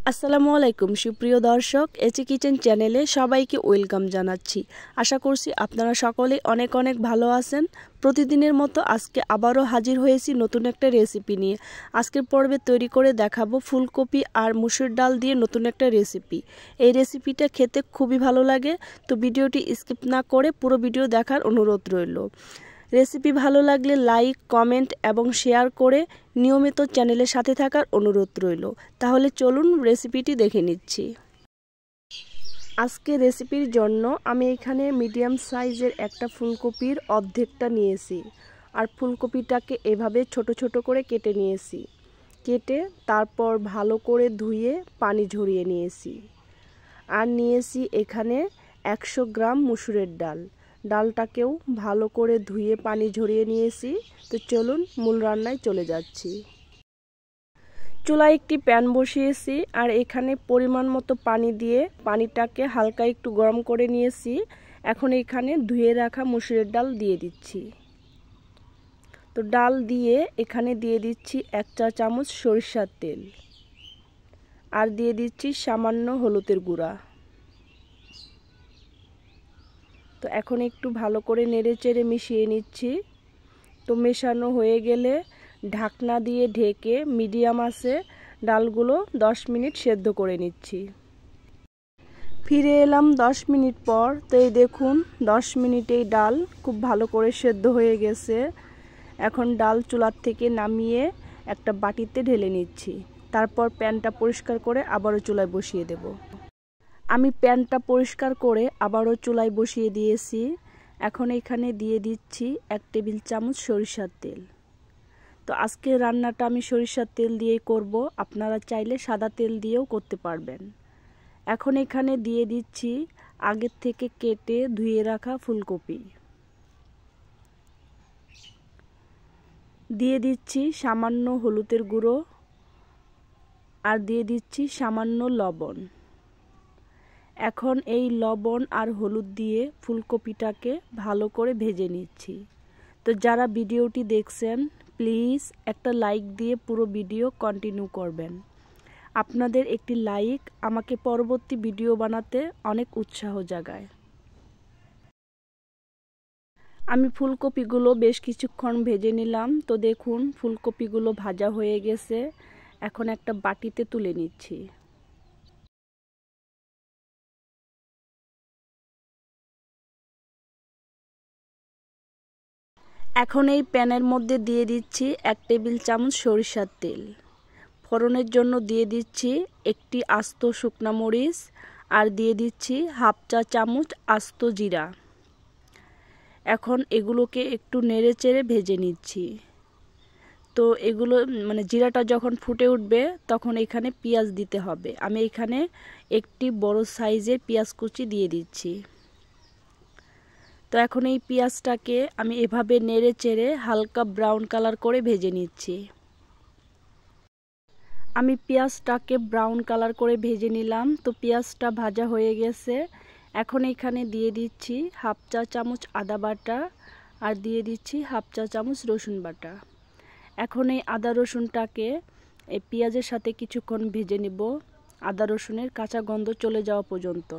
আসসালামু আলাইকুম সুপ্রিয় দর্শক, এচি কিচেন চ্যানেলে সবাইকে ওয়েলকাম জানাচ্ছি। আশা করছি আপনারা সকলেই অনেক অনেক ভালো আছেন। প্রতিদিনের মতো আজকে আবারও হাজির হয়েছি নতুন একটা রেসিপি নিয়ে। আজকের পর্বে তৈরি করে দেখাবো ফুলকপি আর মসুর ডাল দিয়ে নতুন একটা রেসিপি। এই রেসিপিটা খেতে খুবই ভালো লাগে, তো ভিডিওটি স্কিপ না করে পুরো ভিডিও দেখার অনুরোধ রইল। রেসিপি ভালো লাগলে লাইক, কমেন্ট এবং শেয়ার করে নিয়মিত চ্যানেলের সাথে থাকার অনুরোধ রইল। তাহলে চলুন রেসিপিটি দেখে নিচ্ছি। আজকে রেসিপির জন্য আমি এখানে মিডিয়াম সাইজের একটা ফুলকপির অর্ধেকটা নিয়েছি, আর ফুলকপিটাকে এভাবে ছোট ছোট করে কেটে নিয়েছি। কেটে তারপর ভালো করে ধুয়ে পানি ঝরিয়ে নিয়েছি। আর নিয়েছি এখানে 100 গ্রাম মসুরের ডাল। ডালটাকেও ভালো করে ধুয়ে পানি ঝরিয়ে নিয়েছি। তো চলুন মূল রান্নায় চলে যাচ্ছি। চুলায় একটি প্যান বসিয়েছি, আর এখানে পরিমাণ মতো পানি দিয়ে পানিটাকে হালকা একটু গরম করে নিয়েছি। এখন এখানে ধুয়ে রাখা মসুরের ডাল দিয়ে দিচ্ছি। তো ডাল দিয়ে এখানে দিয়ে দিচ্ছি 1 চা চামচ সরিষার তেল, আর দিয়ে দিচ্ছি সামান্য হলুদের গুঁড়া। তো এখন একটু ভালো করে নেড়েচেড়ে মিশিয়ে নিচ্ছি। তো মেশানো হয়ে গেলে ঢাকনা দিয়ে ঢেকে মিডিয়াম আঁচে ডালগুলো 10 মিনিট সেদ্ধ করে নিচ্ছি। ফিরে এলাম 10 মিনিট পর। তো এই দেখুন 10 মিনিটেই ডাল খুব ভালো করে সেদ্ধ হয়ে গেছে। এখন ডাল চুলার থেকে নামিয়ে একটা বাটিতে ঢেলে নিচ্ছি। তারপর প্যানটা পরিষ্কার করে আবারও চুলায় বসিয়ে দেব। আমি প্যানটা পরিষ্কার করে আবারও চুলায় বসিয়ে দিয়েছি। এখন এখানে দিয়ে দিচ্ছি 1 টেবিল চামচ সরিষার তেল। তো আজকে রান্নাটা আমি সরিষার তেল দিয়েই করব, আপনারা চাইলে সাদা তেল দিয়েও করতে পারবেন। এখন এখানে দিয়ে দিচ্ছি আগের থেকে কেটে ধুয়ে রাখা ফুলকপি। দিয়ে দিচ্ছি সামান্য হলুদের গুঁড়ো, আর দিয়ে দিচ্ছি সামান্য লবণ। এখন এই লবণ আর হলুদ দিয়ে ফুলকপিটাকে ভালো করে ভেজে নিচ্ছি। তো যারা ভিডিওটি দেখছেন প্লিজ একটা লাইক দিয়ে পুরো ভিডিও কন্টিনিউ করবেন। আপনাদের একটি লাইক আমাকে পরবর্তী ভিডিও বানাতে অনেক উৎসাহ জাগায়। আমি ফুলকপিগুলো বেশ কিছুক্ষণ ভেজে নিলাম। তো দেখুন ফুলকপিগুলো ভাজা হয়ে গেছে। এখন একটা বাটিতে তুলে নিচ্ছি। এখন এই প্যানের মধ্যে দিয়ে দিচ্ছি 1 টেবিল চামচ সরিষার তেল। ফোড়নের জন্য দিয়ে দিচ্ছি একটি আস্ত শুকনা মরিচ, আর দিয়ে দিচ্ছি 1/2 চা চামচ আস্ত জিরা। এখন এগুলোকে একটু নেড়েচেড়ে ভেজে নিচ্ছি। তো এগুলো জিরাটা যখন ফুটে উঠবে তখন এখানে পেঁয়াজ দিতে হবে। আমি এখানে একটি বড় সাইজের পেঁয়াজ কুচি দিয়ে দিচ্ছি। তো এখন এই পেঁয়াজটাকে আমি এভাবে নেড়ে চেড়ে হালকা ব্রাউন কালার করে ভেজে নিচ্ছি। আমি পেঁয়াজটাকে ব্রাউন কালার করে ভেজে নিলাম। তো পেঁয়াজটা ভাজা হয়ে গেছে। এখন এখানে দিয়ে দিচ্ছি 1/2 চা চামচ আদা বাটা, আর দিয়ে দিচ্ছি 1/2 চা চামচ রসুন বাটা। এখন এই আদা রসুনটাকে এই পেঁয়াজের সাথে কিছুক্ষণ ভেজে নেব, আদা রসুনের কাঁচা গন্ধ চলে যাওয়া পর্যন্ত।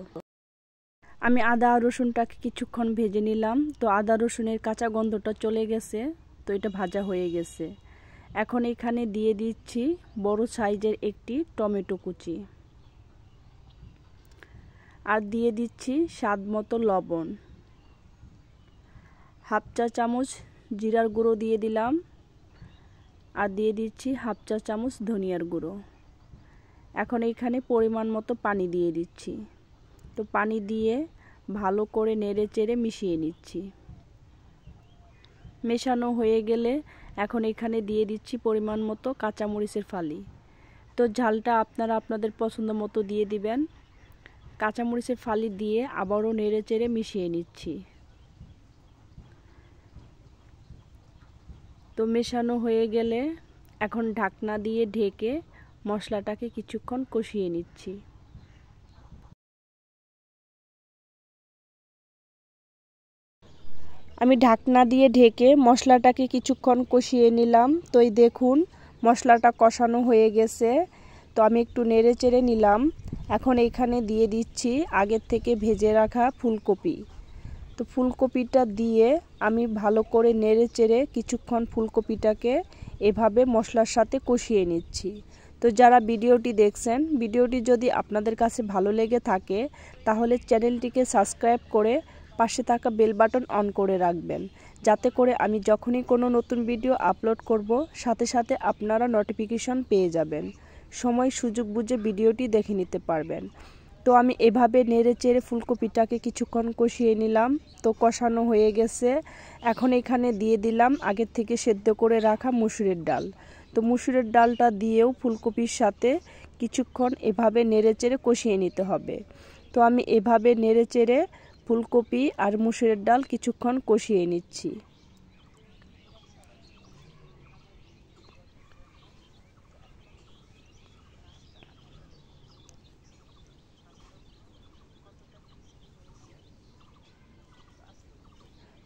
আমি আদা আর রসুনটাকে কিছুক্ষণ ভেজে নিলাম। তো আদা রসুনের কাঁচা গন্ধটা চলে গেছে। তো এটা ভাজা হয়ে গেছে। এখন এখানে দিয়ে দিচ্ছি বড় সাইজের একটি টমেটো কুচি, আর দিয়ে দিচ্ছি স্বাদ মতো লবণ। 1/2 চা চামচ জিরার গুঁড়ো দিয়ে দিলাম, আর দিয়ে দিচ্ছি 1/2 চা চামচ ধনিয়ার গুঁড়ো। এখন এখানে পরিমাণ মতো পানি দিয়ে দিচ্ছি। তো পানি দিয়ে ভালো করে নেড়ে চেড়ে মিশিয়ে নিচ্ছি। মেশানো হয়ে গেলে এখন এখানে দিয়ে দিচ্ছি পরিমাণ মতো কাঁচামরিচের ফালি। তো ঝালটা আপনারা আপনাদের পছন্দ মতো দিয়ে দিবেন। কাঁচামরিচের ফালি দিয়ে আবারও নেড়ে চেড়ে মিশিয়ে নিচ্ছি। তো মেশানো হয়ে গেলে এখন ঢাকনা দিয়ে ঢেকে মশলাটাকে কিছুক্ষণ কষিয়ে নিচ্ছি। আমি ঢাকনা দিয়ে ঢেকে মশলাটাকে কিছুক্ষণ কষিয়ে নিলাম। তো এই দেখুন মশলাটা কষানো হয়ে গেছে। তো আমি একটু নেড়ে চেড়ে নিলাম। এখন এখানে দিয়ে দিচ্ছি আগের থেকে ভেজে রাখা ফুলকপি। তো ফুলকপিটা দিয়ে আমি ভালো করে নেড়ে চেড়ে কিছুক্ষণ ফুলকপিটাকে এভাবে মশলার সাথে কষিয়ে নিচ্ছি। তো যারা ভিডিওটি দেখছেন, ভিডিওটি যদি আপনাদের কাছে ভালো লেগে থাকে তাহলে চ্যানেলটিকে সাবস্ক্রাইব করে পাশে থাকা বেল বাটন অন করে রাখবেন, যাতে করে আমি যখনই কোনো নতুন ভিডিও আপলোড করব সাথে সাথে আপনারা নোটিফিকেশন পেয়ে যাবেন, সময় সুযোগ বুঝে ভিডিওটি দেখে নিতে পারবেন। তো আমি এভাবে নেড়ে চেড়ে ফুলকপিটাকে কিছুক্ষণ কষিয়ে নিলাম। তো কষানো হয়ে গেছে। এখন এখানে দিয়ে দিলাম আগের থেকে সেদ্ধ করে রাখা মসুরের ডাল। তো মসুরের ডালটা দিয়েও ফুলকপির সাথে কিছুক্ষণ এভাবে নেড়ে চেড়ে কষিয়ে নিতে হবে। তো আমি এভাবে নেড়ে চেড়ে ফুলকপি আর মসুরের ডাল কিছুক্ষণ কষিয়ে নিচ্ছি।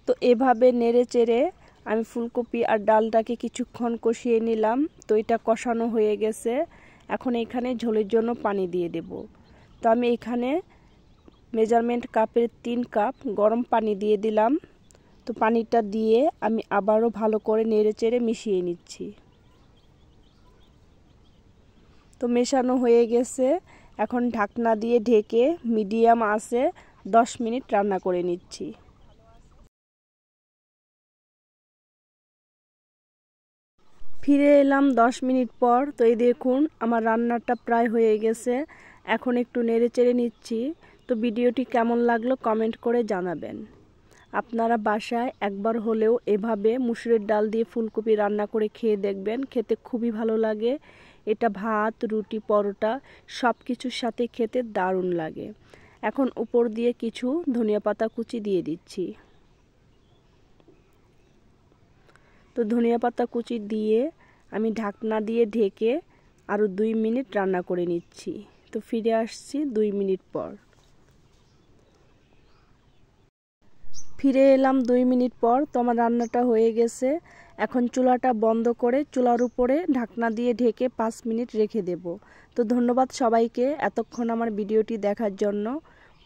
তো এভাবে নেড়ে চেড়ে আমি ফুলকপি আর ডালটাকে কিছুক্ষণ কষিয়ে নিলাম। তো এটা কষানো হয়ে গেছে। এখন এখানে ঝোলের জন্য পানি দিয়ে দেব। তো আমি এখানে মেজারমেন্ট কাপের 3 কাপ গরম পানি দিয়ে দিলাম। তো পানিটা দিয়ে আমি আবারও ভালো করে নেড়ে চেড়ে মিশিয়ে নিচ্ছি। তো মেশানো হয়ে গেছে। এখন ঢাকনা দিয়ে ঢেকে মিডিয়াম আঁচে 10 মিনিট রান্না করে নিচ্ছি। ফিরে এলাম 10 মিনিট পর। তো এই দেখুন আমার রান্নাটা প্রায় হয়ে গেছে। এখন একটু নেড়ে চেড়ে নিচ্ছি। তো ভিডিওটি কেমন লাগলো কমেন্ট করে জানাবেন। আপনারা বাসায় একবার হলেও এভাবে মসুরের ডাল দিয়ে ফুলকপি রান্না করে খেয়ে দেখবেন, খেতে খুবই ভালো লাগে। এটা ভাত, রুটি, পরোটা সব কিছুর সাথে খেতে দারুণ লাগে। এখন উপর দিয়ে কিছু ধনিয়া পাতা কুচি দিয়ে দিচ্ছি। তো ধনিয়া পাতা কুচি দিয়ে আমি ঢাকনা দিয়ে ঢেকে আরও 2 মিনিট রান্না করে নিচ্ছি। তো ফিরে আসছি 2 মিনিট পর। ফিরে এলাম 2 মিনিট পর। তো আমার রান্নাটা হয়ে গেছে। এখন চুলাটা বন্ধ করে চুলার উপরে ঢাকনা দিয়ে ঢেকে 5 মিনিট রেখে দেব। তো ধন্যবাদ সবাইকে এতক্ষণ আমার ভিডিওটি দেখার জন্য।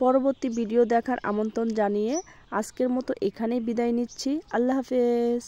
পরবর্তী ভিডিও দেখার আমন্ত্রণ জানিয়ে আজকের মতো এখানেই বিদায় নিচ্ছি। আল্লাহ হাফেজ।